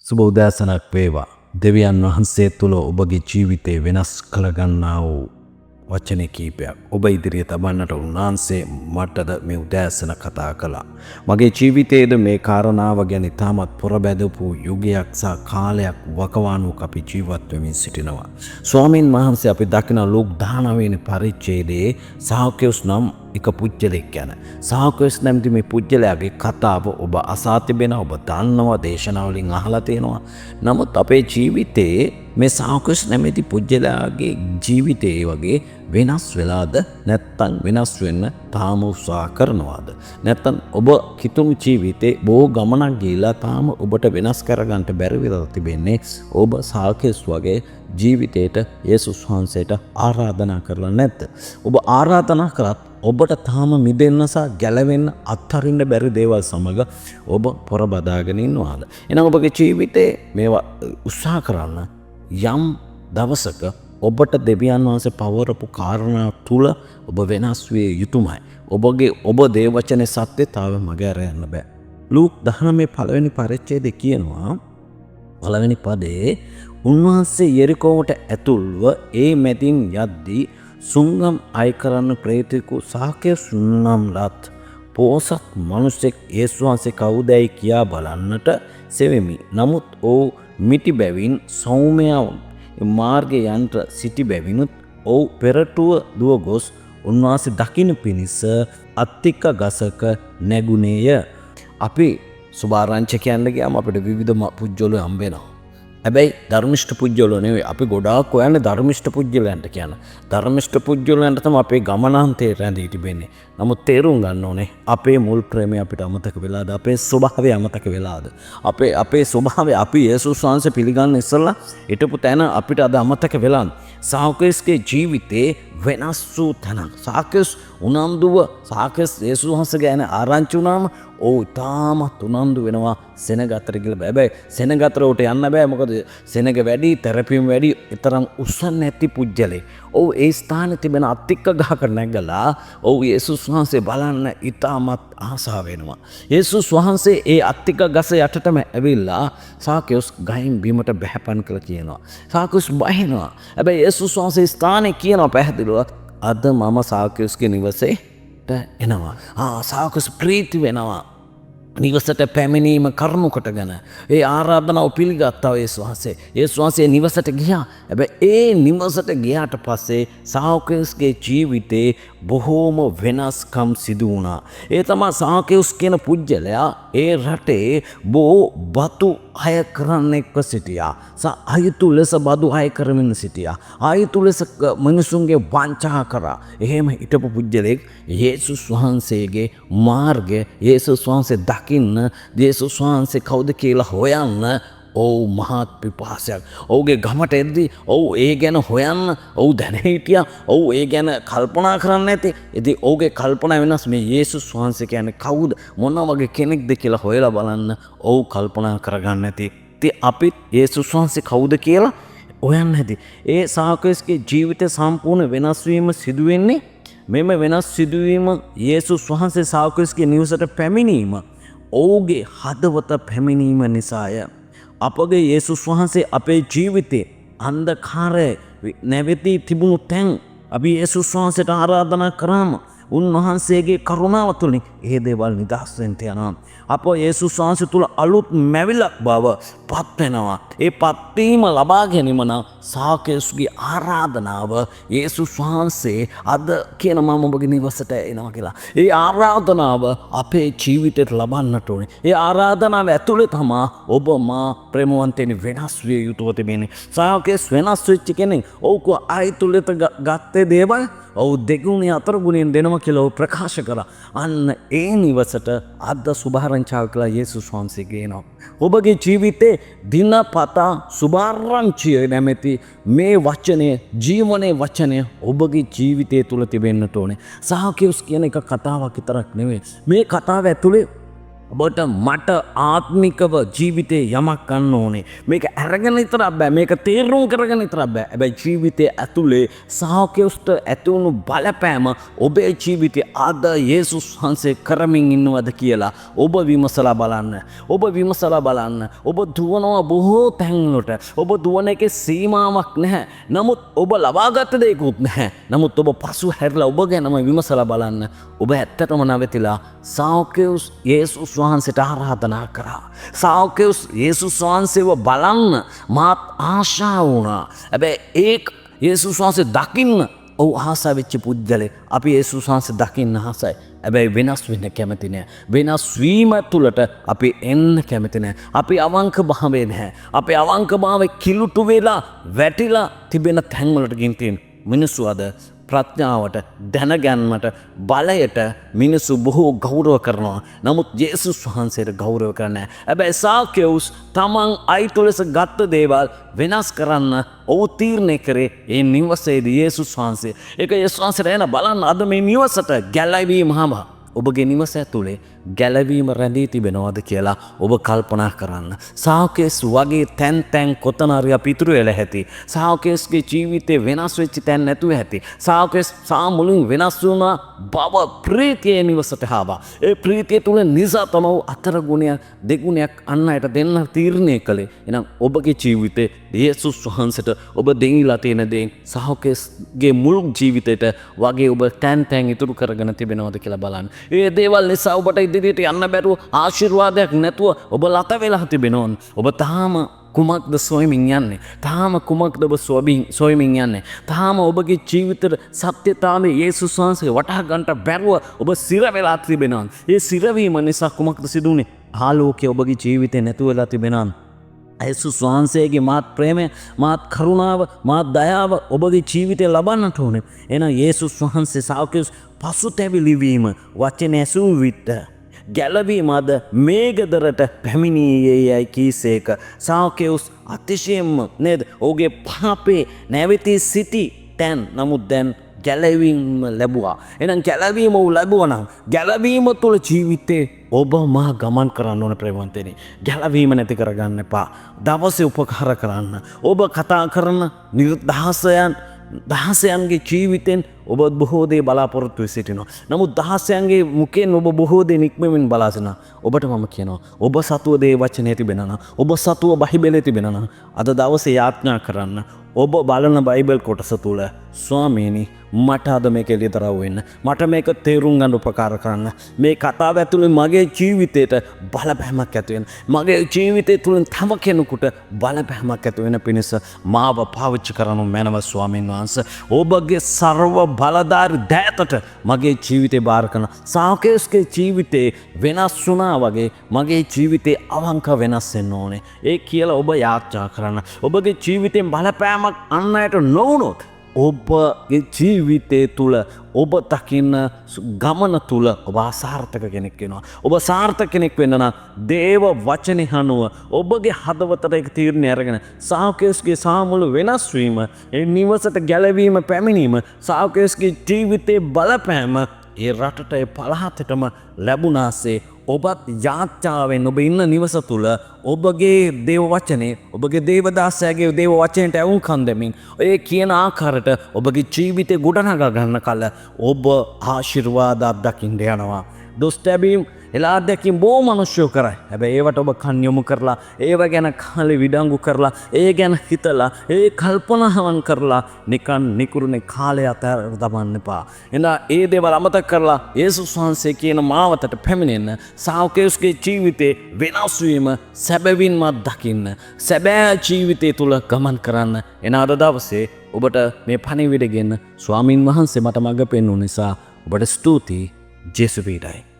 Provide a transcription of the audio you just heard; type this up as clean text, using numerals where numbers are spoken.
සුබ උදෑසනක් වේවා. දෙවියන් වහන්සේ තුළ ඔබගේ ජීවිතේ වෙනස් කළගන්නා වූ වචන කීපයක් ඔබ ඉදිරියේ තබන්නට උන්වහන්සේ මටද මේ උදෑසන කතා කළා. මගේ ජීවිතයේද මේ කාරණාව ගැන ඉතාමත් පොරබැදපු යුගයක් සහ කාලයක් වකවානුවක අපි ජීවත් වෙමින් සිටිනවා. ස්වාමීන් වහන්සේ අපි දකින ලූක් 19 වෙනි පරිච්ඡේදයේ සාකේයුස් නම් එක පුජ්‍යලෙක් ගැන. සාකේයුස් නැමැති මේ පුජ්‍යලයාගේ කතාව ඔබ අසා තිබෙන, ඔබ දන්නවා, දේශනාවලින් අහලා තියෙනවා. නමුත් අපේ ජීවිතයේ මේ සාකේයුස් නැමැති පුජ්‍යලයාගේ ජීවිතේ වගේ වෙනස් වෙලාද නැත්තම් වෙනස් වෙන්න තාම උත්සාහ කරනවාද? නැත්තම් ඔබ කිතුණු ජීවිතේ බොහෝ ගමනක් ගිහිලා තාම ඔබට වෙනස් කරගන්න බැරි වෙලා තිබෙන්නේ ඔබ සාකේයුස් වගේ ජීවිතේට යේසුස් වහන්සේට ආරාධනා කරලා නැද්ද? ඔබ ආරාධනා කරත් ඔබට තාම මිදෙන්න සහ ගැලවෙන්න අත්හරින්න බැරි දේවල් සමග ඔබ පොරබදාගෙන ඉන්නවාද? එහෙනම් ඔබගේ ජීවිතේ මේවා උත්සාහ කරන්න යම් දවසක ඔබට දෙවියන් වහන්සේ පවරපු කාරණා තුල ඔබ වෙනස් විය යුතුමයි. ඔබ දේවචනේ සත්‍යතාව මගේ අර යන්න බෑ. ලූක් 19 පළවෙනි පරිච්ඡේදයේ කියනවා පළවෙනි පදේ උන්වහන්සේ යෙරිකෝවට ඇතුල්ව ඒ මැදින් යද්දී සුංගම් අය කරන්න ප්‍රේතෙකු සාකේයුස් නම් ලත් පෝසත් මිනිසෙක් යේසුස් වහන්සේ කවුදැයි කියා බලන්නට සෙවෙමි. නමුත් ඔව් මිටි බැවින් සෞම්‍යව මාර්ගයේ යන්ත්‍ර සිටි බැවිනුත් ඔව් පෙරටුව දුව ගොස් උන්වහන්සේ දකින්න පිණිස අත්තික ගසක නැගුණේය. අපි සුභාරංචි කියන්න ගියාම අපිට විවිධ පුජ්‍යලෝ හම්බ වෙනවා. හැබැයි ධර්මිෂ්ඨ පුජ්‍යලෝ නෙවෙයි. අපි ගොඩාක් හොයන්නේ ධර්මිෂ්ඨ පුජ්‍යලයන්ට කියන. ධර්මිෂ්ඨ පුජ්‍යලයන්ට තමයි අපේ ගමනාන්තයේ රැඳී තිබෙන්නේ. නමුත් තේරුම් ගන්න ඕනේ අපේ මුල් ප්‍රේමය අපිට අමතක වෙලාද? අපේ ස්වභාවය අමතක වෙලාද? අපේ ස්වභාවය අපි යේසුස් වහන්සේ පිළිගන්න ඉස්සෙල්ලා හිටපු තැන අපිට අද අමතක වෙලාද? සාකේයුස්ගේ ජීවිතේ වෙනස් වූ තැනක්. සාකේයුස් උනන්දුව සාකේයුස් යේසුස් වහන්සේ ගැන ආරංචි වුණාම ඔව් තාමත් උනන්දු වෙනවා සෙනග අතර කියලා. හැබැයි සෙනග අතර උට යන්න බෑ. මොකද සෙනග වැඩි, තෙරපියම් වැඩි, තරම් උස්සන්නේ නැති පුජ්‍යලේ. ඔව් ඒ ස්ථානයේ තිබෙන අත්තික්ක ගහක නැගලා ඔව් යේසුස් වහන්සේ බලන්න ඉතාමත් ආසාව වෙනවා. යේසුස් වහන්සේ ඒ අත්තික්ක ගස යටටම ඇවිල්ලා සාකේයුස් ගහින් බිමට බැහැපන් කියලා කියනවා. සාකේයුස් බහිනවා. හැබැයි යේසුස් වහන්සේ ස්ථානයේ කියනවා පැහැදිලිව අද මම සාකේයුස්ගේ නිවසේට එනවා. සාකේයුස් ප්‍රීති වෙනවා. නිවසට පැමිණීම කරුණු කොටගෙන ඒ ආරාධනාව පිළිගත්තා යේසුස් වහන්සේ. යේසුස් වහන්සේ නිවසට ගියා. හැබැයි ඒ නිවසට ගියාට පස්සේ සාකේයුස්ගේ ජීවිතේ බොහෝම වෙනස්කම් සිදු වුණා. ඒ තමයි සාකේයුස් කියන පුජ්‍යලයා ඒ රටේ බොහෝ බතු අය කරන්නෙක්ව සිටියා. අයුතු ලෙස බදු අය කරමින් සිටියා. අයුතු ලෙස මිනිසුන්ගේ වංචා කරා. එහෙම හිටපු පුජ්‍යලෙක් යේසුස් වහන්සේගේ මාර්ගය යේසුස් වහන්සේ දකින්න, යේසුස් වහන්සේ කවුද කියලා හොයන්න ඔව් මහත් පිපාසයක්. ඔව්ගේ ගමට එද්දී ඔව් ඒ ගැන හොයන්න ඔව් දැන හිටියා. ඔව් ඒ ගැන කල්පනා කරන්න ඇති. ඉතින් ඔව්ගේ කල්පනා වෙනස්. මේ යේසුස් වහන්සේ කියන්නේ කවුද, මොන වගේ කෙනෙක්ද කියලා හොයලා බලන්න ඔව් කල්පනා කරගන්න ඇති. ඉතින් අපිත් යේසුස් වහන්සේ කවුද කියලා හොයන්න ඇති. ඒ සාකේයුස්ගේ ජීවිතය සම්පූර්ණ වෙනස් වීම සිදු වෙන්නේ මෙම වෙනස් සිදුවීම යේසුස් වහන්සේ සාකේයුස්ගේ නිවසට පැමිණීම ඔහුගේ හදවත පැමිණීම නිසාය. අපගේ යේසුස් වහන්සේ අපේ ජීවිතේ අන්ධකාරය නැවතී තිබුණු තැන් අපි යේසුස් වහන්සේට ආරාධනා කරාම උන්වහන්සේගේ කරුණාව තුළින් ඒ දේවල් නිදහස් වෙන්න යනවා. අප යේසුස් වහන්සේ තුල අලුත් මැවිලක් බව පත් වෙනවා. ඒ පත්වීම ලබා ගැනීම නම් සාකේයුස්ගේ ආරාධනාව යේසුස් වහන්සේ අද කියන මම ඔබගේ නිවසට එනවා කියලා. ඒ ආරාධනාව අපේ ජීවිතයට ලබන්නට ඕනේ. ඒ ආරාධනාව ඇතුලේ තමයි ඔබ මා ප්‍රේමවන්තයනි වෙනස් විය යුතුව තිබෙන්නේ. සාකේයුස් වෙනස් වෙච්ච කෙනෙක්. ඔව් ආයතුලෙත ගත්තේ දේවල් ඔව් දෙගුණේ අතරගුණෙන් දෙනවා කියලා ප්‍රකාශ කරා. අන්න ඒ නිවසට අද සුභාරංචිව කියලා යේසුස් වහන්සේ ගේනවා. ඔබගේ ජීවිතේ දිනපතා සුභාරංචිය නැමැති මේ වචනය, ජීවනයේ වචනය ඔබගේ ජීවිතය තුල තිබෙන්නට ඕනේ. සාකේයුස් කියන එක කතාවක් විතරක් නෙවෙයි. මේ කතාව ඇතුලේ ඔබට මට ආත්මිකව ජීවිතේ යමක් ගන්න ඕනේ. මේක අරගෙන විතරක් බෑ. මේක තේරුම් කරගෙන විතරක් බෑ. හැබැයි ජීවිතයේ ඇතුලේ ශාවකයන්ට ඇතිවුණු බලපෑම ඔබේ ජීවිතේ අද යේසුස් වහන්සේ කරමින් ඉන්නවද කියලා ඔබ විමසලා බලන්න. ඔබ විමසලා බලන්න. ඔබ දුවනවා බොහෝ තැන්වලට. ඔබ දුවන එකේ සීමාවක් නැහැ. නමුත් ඔබ ලබාගත් දෙයක්වත් නැහැ. නමුත් ඔබ පසු හැරිලා ඔබ ගැනම විමසලා බලන්න. ඔබ ඇත්තටම නැවතිලා ශාවකයෝ යේසුස් වහන්සේට ආරාධනා කරා. ශාවකයෝ යේසුස් වහන්සේව බලන්න මාත් ආශා වුණා. හැබැයි ඒක යේසුස් වහන්සේ දකින්න ඔව් ආසා වෙච්ච පුද්ගලෙ අපි යේසුස් වහන්සේ දකින්න ආසයි. හැබැයි වෙනස් වෙන්න කැමති නෑ. වෙනස් වීම තුළට අපි එන්න කැමති නෑ. අපි අවංක භාවය නැහැ. අපි අවංක භාවය කිලුටු වෙලා වැටිලා තිබෙන තැන්වලට ගින්තින් මිනිස්සු අද ප්‍රඥාවට දැනගැන්මට බලයට මිනිස්සු බොහෝ ගෞරව කරනවා. නමුත් යේසුස් වහන්සේට ගෞරව කරන්නේ නැහැ. හැබැයි ශාවකයෝස් තමන් අයිති ලෙස ගත්ත දේවල් වෙනස් කරන්න ඔව් තීරණය කරේ ඒ නිවසේදී යේසුස් වහන්සේ. ඒක යේසුස් වහන්සේට එන බලන්න අද මේ නිවසට ගැලවීම හම ඔබගේ නිවස ඇතුලේ ගැලවීම රැඳී තිබෙනවද කියලා ඔබ කල්පනා කරන්න. ශාවකයස් වගේ තැන් කොතනරි අපි ඉතුරු වෙලා ඇති. ශාවකයස්ගේ ජීවිතේ වෙනස් වෙච්ච තැන් නැතුව ඇති. ශාවකයස් සාමුලින් වෙනස් වුණා බව ප්‍රීතිය නිවසට ආවා. ඒ ප්‍රීතිය තුල නිසා තමයි අතර ගුණයක් දෙගුණයක් අන් අයට දෙන්න තීරණය කළේ. එහෙනම් ඔබගේ ජීවිතේ යේසුස් වහන්සේට ඔබ දෙන්නලා තියෙන දේ ශාවකයස්ගේ මුළු ජීවිතේට වගේ ඔබ තැන් ඉතුරු කරගෙන තිබෙනවද කියලා බලන්න. ඒ දේවල් නිසා ඔබට ඉදිරියට යන්න බැරුව ආශිර්වාදයක් නැතුව ඔබ ලත වෙලා තිබෙනවා. ඔබ තාම කුමක්ද සොයමින් යන්නේ? තාම කුමක්ද ඔබ සොයමින් යන්නේ? තාම ඔබගේ ජීවිතේ සත්‍යතාවයේ යේසුස් වහන්සේ වටහා ගන්නට බැරුව ඔබ සිර වෙලා තිබෙනවා. ඒ සිරවීම නිසා කුමක්ද සිදුුනේ? ආලෝකය ඔබගේ ජීවිතේ නැතුව වෙලා තිබෙනවා. යේසුස් වහන්සේගේ මාත් ප්‍රේමය, මාත් කරුණාව, මාත් දයාව ඔබගේ ජීවිතේ ලබන්නට ඕනේ. එහෙනම් යේසුස් වහන්සේ ශාවකයෝ පසුතැවිලි වීම වචනේ ඇසූ විට ගැලවීම අද මේගදරට පැමිණියේ යයි කීසේක. ශාවකයෝ අතිශයින්ම නේද ඔහුගේ පාපේ නැවතී සිටි තැන් නමුත් දැන් ගැලවීම ලැබුවා. එහෙනම් ගැලවීම ලැබුවා නම් ගැලවීම තුළ ජීවිතේ ඔබ මා ගමන් කරන්න ඕන ප්‍රේමවන්තයනි. ගැලවීම නැති කරගන්න එපා. දවසේ උපකාර කරන්න. ඔබ කතා කරන දහසයන්ගේ ජීවිතෙන් ඔබ බොහෝ දේ බලාපොරොත්තු වෙ සිටිනවා. නමුත් දහසයන්ගේ මුඛෙන් ඔබ බොහෝ දේ නික්මමින් බලා සිටිනවා. ඔබට මම කියනවා ඔබ සතුව දේ වචනේ තිබෙනවා. ඔබ සතුව බයිබලයේ තිබෙනවා. අද දවසේ යාඥා කරන්න. ඔබ බලන බයිබල් කොටස තුල ස්වාමීනි මට අද මේක එළියතරව වෙන්න. මට මේක තේරුම් ගන්න උපකාර කරන්න. මේ කතාව ඇතුළේ මගේ ජීවිතේට බලපෑමක් ඇති වෙන. මගේ ජීවිතය තුලින් තව කෙනෙකුට බලපෑමක් ඇති වෙන පිණිස මාව පාවිච්චි කරනු මැනව ස්වාමීන් වහන්සේ. ඔබගේ ਸਰව බලධාරී දෑතට මගේ ජීවිතේ බාර කරන. ශාවකයන්ගේ ජීවිතේ වෙනස් වුණා වගේ මගේ ජීවිතේ අවංක වෙනස් වෙන්න ඕනේ. ඒ කියලා ඔබ යාත්‍රා කරන්න. ඔබගේ ජීවිතෙන් බලපෑමක් අන් අයට නොවුනොත් ඔබගේ ජීවිතය තුළ ඔබ දකින්න ගමන තුළ ඔබ අසාර්ථක කෙනෙක් වෙනවා. ඔබ සාර්ථක කෙනෙක් වෙන්න නම් දේව වචනේ අනුව ඔබගේ හදවතට ඒක තීරණය අරගෙන ශාවකයන්ගේ සාමුළු වෙනස් වීම, ඒ නිවසට ගැලවීම පැමිණීම, ශාවකයන්ගේ ජීවිතේ බලපෑම ඒ රටට ඒ පළාතටම ලැබුණාසේ ඔබත් යාත්‍රාවෙන් ඔබ ඉන්න නිවස තුළ ඔබගේ දේව වචනේ, ඔබගේ දේවදාසයාගේ දේව වචනයට ඇවුම්කන් දෙමින් ඔය කියන ආකාරයට ඔබගේ ජීවිතේ ගොඩනගා ගන්න කල ඔබ ආශිර්වාද අත්දකින්න යනවා. දොස්තැබීම් එලා අත්දැකීම් බොහෝ මිනිස්සු කරයි. හැබැයි ඒවට ඔබ කන් යොමු කරලා ඒව ගැන කාලේ විඩංගු කරලා ඒ ගැන හිතලා ඒ කල්පනාවන් කරලා නිකන් නිකුරුනේ කාලය අතර දමන්න එපා. එහෙනම් ඒ දේවල් අමතක කරලා යේසුස් වහන්සේ කියන මාවතට පැමිණෙන්න, ශාවකයන්ගේ ජීවිතේ වෙනස් වීම සැබවින්ම දකින්න, සැබෑ ජීවිතය තුල ගමන් කරන්න. එන අද දවසේ ඔබට මේ පණිවිඩයෙන් ස්වාමින් වහන්සේ මට මඟ පෙන්වු නිසා ඔබට ස්තුතියි. ජේසුස් වේදයි.